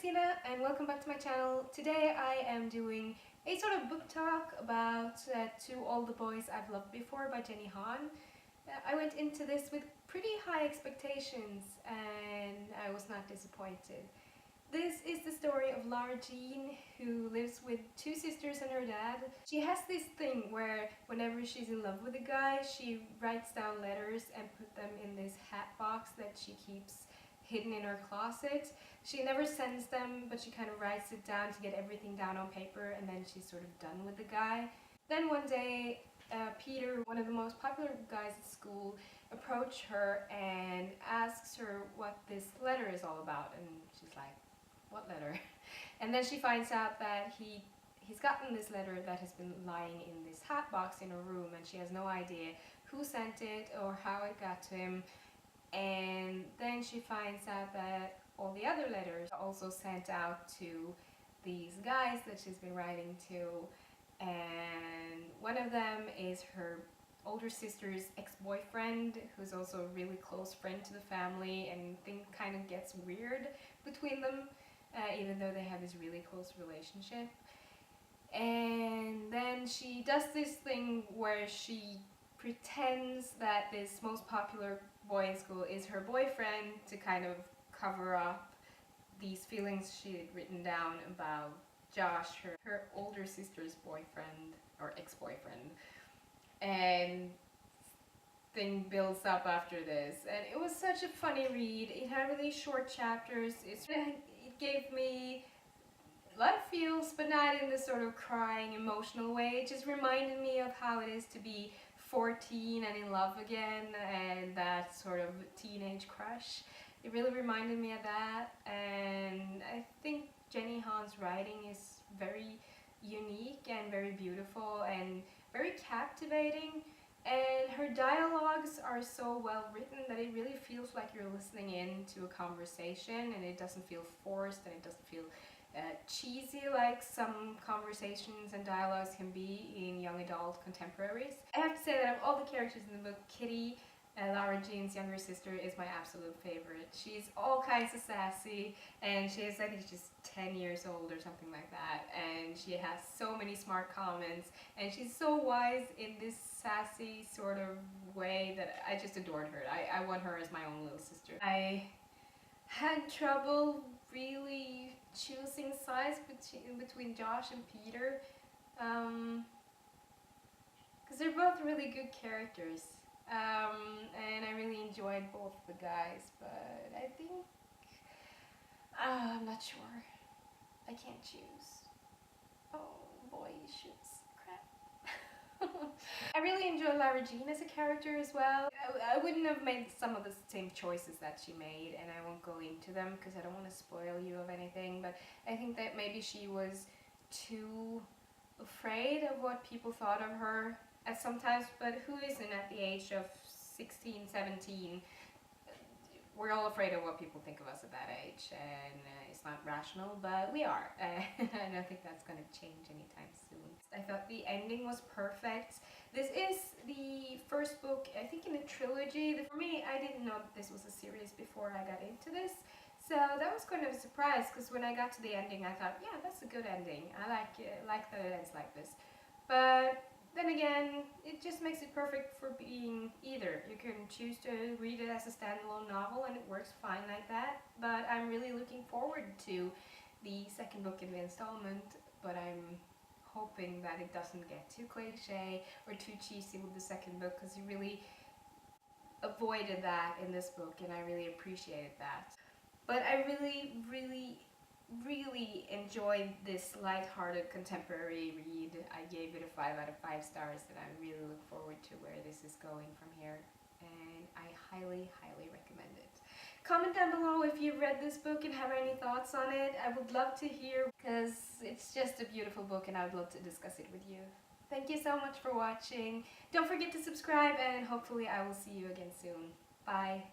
Christina and welcome back to my channel. Today I am doing a sort of book talk about To All the Boys I've Loved Before by Jenny Han. I went into this with pretty high expectations and I was not disappointed. This is the story of Lara Jean, who lives with two sisters and her dad. She has this thing where whenever she's in love with a guy, she writes down letters and put them in this hat box that she keeps hidden in her closet. She never sends them, but she kind of writes it down to get everything down on paper, and then she's sort of done with the guy. Then one day, Peter, one of the most popular guys at school, approached her and asks her what this letter is all about, and she's like, "What letter?" And then she finds out that he's gotten this letter that has been lying in this hat box in her room, and she has no idea who sent it or how it got to him. And then she finds out that all the other letters are also sent out to these guys that she's been writing to, and one of them is her older sister's ex-boyfriend, who's also a really close friend to the family, and things kind of gets weird between them, even though they have this really close relationship. And then she does this thing where she pretends that this most popular boy in school is her boyfriend to kind of cover up these feelings she had written down about Josh, her older sister's boyfriend or ex-boyfriend. And thing builds up after this, and it was such a funny read. It had really short chapters. It gave me a lot of feels, but not in this sort of crying, emotional way. It just reminded me of how it is to be 14 and in love again, and that sort of teenage crush. It really reminded me of that, and I think Jenny Han's writing is very unique and very beautiful and very captivating, and her dialogues are so well written that it really feels like you're listening in to a conversation, and it doesn't feel forced, and it doesn't feel cheesy like some conversations and dialogues can be in young adult contemporaries. I have to say that of all the characters in the book, Kitty, Lara Jean's younger sister, is my absolute favorite. She's all kinds of sassy, and she's, I think she's 10 years old or something like that, and she has so many smart comments, and she's so wise in this sassy sort of way that I just adored her. I want her as my own little sister. I had trouble really choosing sides between Josh and Peter, because they're both really good characters, and I really enjoyed both the guys, but I think I'm not sure. I can't choose. Oh boy, shoots crap. I really enjoyed Lara Jean as a character as well. I wouldn't have made some of the same choices that she made, and I won't go into them because I don't want to spoil you of anything, but I think that maybe she was too afraid of what people thought of her at some times, but who isn't at the age of 16, 17? We're all afraid of what people think of us at that age, and it's not rational, but we are. I don't think that's going to change anytime soon. I thought the ending was perfect. This is the first book, I think, in a trilogy. For me, I didn't know that this was a series before I got into this, so that was kind of a surprise, because when I got to the ending, I thought, yeah, that's a good ending. I like that it ends like this. But then again, it just makes it perfect for being either. You can choose to read it as a standalone novel and it works fine like that, but I'm really looking forward to the second book in the installment, but I'm hoping that it doesn't get too cliche or too cheesy with the second book, because you really avoided that in this book, and I really appreciated that. But I really enjoyed this light-hearted contemporary read. I gave it a 5 out of 5 stars, and I really look forward to where this is going from here, and I highly recommend it. Comment down below if you've read this book and have any thoughts on it. I would love to hear, because it's just a beautiful book and I would love to discuss it with you. Thank you so much for watching. Don't forget to subscribe, and hopefully I will see you again soon. Bye!